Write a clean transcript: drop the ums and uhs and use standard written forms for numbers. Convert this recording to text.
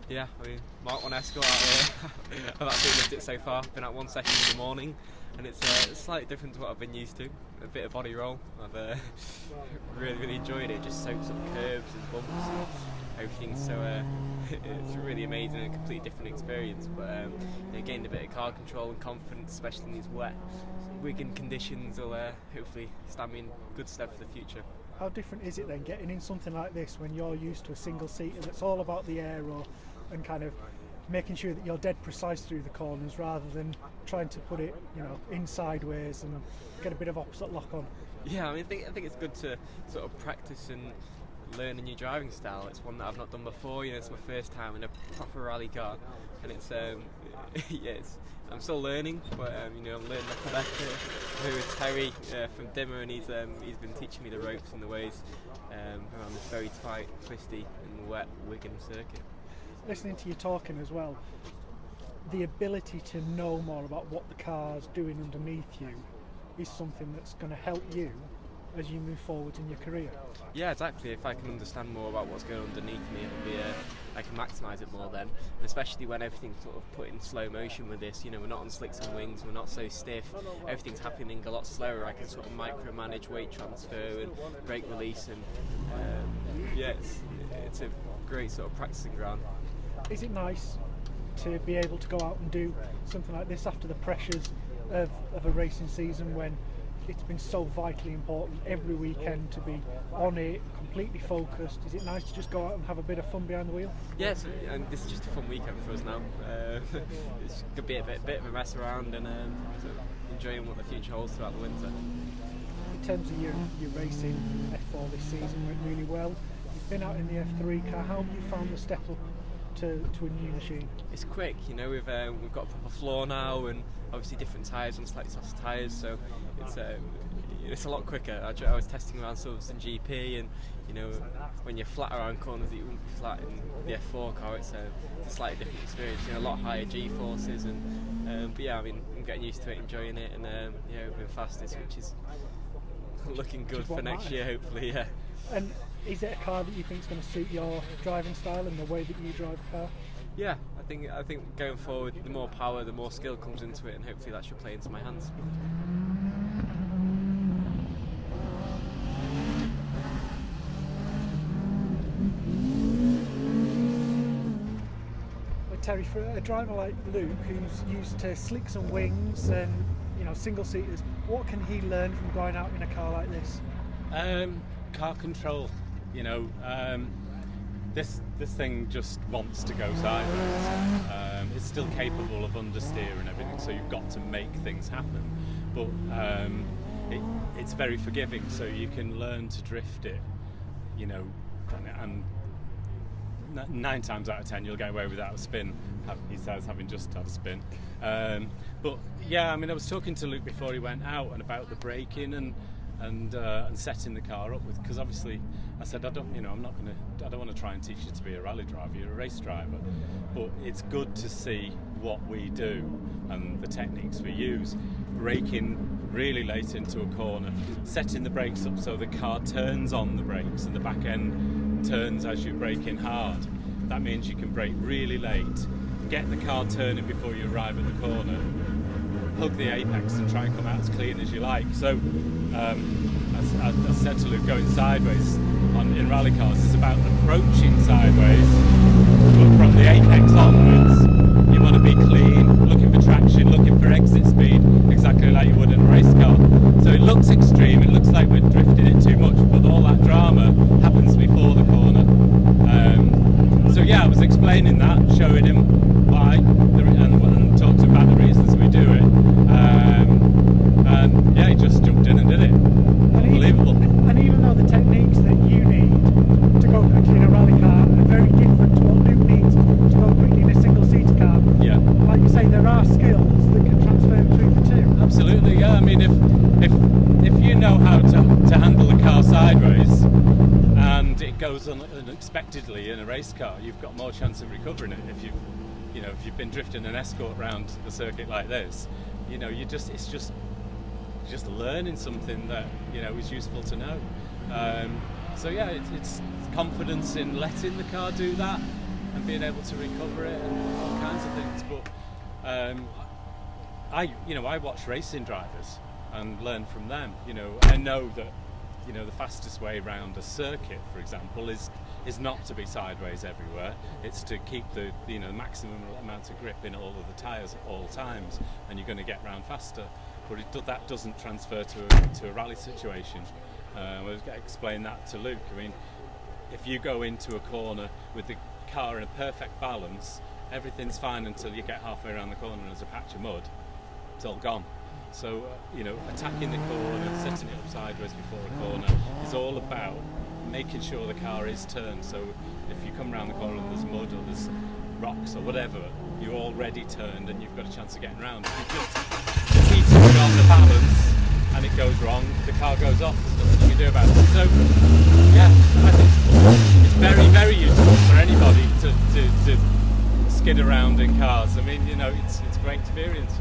Yeah, I mean, MK1 Escort out here. I've absolutely loved it so far. Been out one session in the morning, and it's slightly different to what I've been used to. A bit of body roll. I've really enjoyed it. Just soaks up curves and bumps. Everything's so it's really amazing and a completely different experience. But gained a bit of car control and confidence, especially in these wet weekend conditions. Will hopefully stand me in good stead for the future. How different is it then getting in something like this when you're used to a single seater that's all about the aero and kind of making sure that you're dead precise through the corners rather than trying to put it, in sideways and get a bit of opposite lock on? Yeah, I mean, I think it's good to sort of practice and learn a new driving style. It's one that I've not done before. It's my first time in a proper rally car, and it's I'm still learning, but I'm learning like better. I'm here with Terry from Dimmer, and he's been teaching me the ropes and the ways around this very tight, twisty and wet Wigan circuit. Listening to you talking as well, the ability to know more about what the car's doing underneath you is something that's going to help you as you move forward in your career. Yeah, exactly. If I can understand more about what's going on underneath me, it'll be I can maximise it more then. And especially when everything's sort of put in slow motion with this. We're not on slicks and wings. We're not so stiff. Everything's happening a lot slower. I can sort of micromanage weight transfer and brake release, and it's a great sort of practicing ground. Is it nice to be able to go out and do something like this after the pressures of a racing season when it's been so vitally important every weekend to be on it, completely focused? Is it nice to just go out and have a bit of fun behind the wheel? Yes, and this is just a fun weekend for us now. It's going to be a bit of a mess around and sort of enjoying what the future holds throughout the winter. In terms of your racing, F4 this season went really well. You've been out in the F3 car. How have you found the step up to a new machine? It's quick, we've got a proper floor now, and obviously different tyres on slightly softer tyres, so it's a lot quicker. I was testing around subs and GP, and when you're flat around corners that you wouldn't be flat in the F4 car, it's a slightly different experience. A lot higher G forces, and but yeah, I mean, I'm getting used to it, enjoying it, and we've been fastest, which is looking good for next year, hopefully. Yeah. And is it a car that you think is going to suit your driving style and the way that you drive a car? Yeah, I think going forward, the more power, the more skill comes into it, and hopefully that should play into my hands. Well, Terry, for a driver like Luke, who's used to slicks and wings and single seaters, what can he learn from going out in a car like this? Car control. This thing just wants to go sideways. It's still capable of understeer and everything, so you've got to make things happen. But it's very forgiving, so you can learn to drift it. And 9 times out of 10 you'll get away without a spin. He says, having just had a spin. But yeah, I mean, I was talking to Luke before he went out and about the braking and setting the car up with, because obviously I said I don't want to try and teach you to be a rally driver. You're a race driver, but it's good to see what we do and the techniques we use. Braking really late into a corner, setting the brakes up so the car turns on the brakes and the back end turns as you brake in hard. That means you can brake really late, get the car turning before you arrive at the corner, hug the apex and try and come out as clean as you like. So as I said to Luke, going sideways in rally cars is about approaching sideways, but from the apex onwards you want to be clean, looking for traction, looking for exit speed, exactly like you would in a race car. So it looks extreme, it looks like we're drifting it too much, but all that drama happens before the corner. So yeah, I was explaining that, showing him why, and talked to him about the reasons we do it. And yeah, he just jumped in and did it. Unbelievable. And even though the techniques that you need to go quickly in a rally car are very different to what Luke needs to go quickly in a single-seater car, yeah, like you say, there are skills that can transfer between the two. Absolutely, yeah. I mean, if you know how to handle a car sideways and it goes unexpectedly in a race car, you've got more chance of recovering it. If you've been drifting an Escort around the circuit like this, it's just learning something that is useful to know. So yeah, it's confidence in letting the car do that, and being able to recover it and all kinds of things. But I watch racing drivers and learn from them. I know that the fastest way around a circuit, for example, is not to be sideways everywhere. It's to keep the maximum amount of grip in all of the tyres at all times, and you're going to get round faster. But that doesn't transfer to a rally situation. I was going to explain that to Luke. I mean, if you go into a corner with the car in a perfect balance, everything's fine until you get halfway around the corner and there's a patch of mud. It's all gone. So, attacking the corner, setting it up sideways before a corner is all about making sure the car is turned. So if you come around the corner and there's mud or there's rocks or whatever, you're already turned and you've got a chance of getting around. If you just keep it on the balance and it goes wrong, the car goes off. There's nothing you can do about it. So, yeah, I think it's very, very useful for anybody to skid around in cars. I mean, it's a great experience.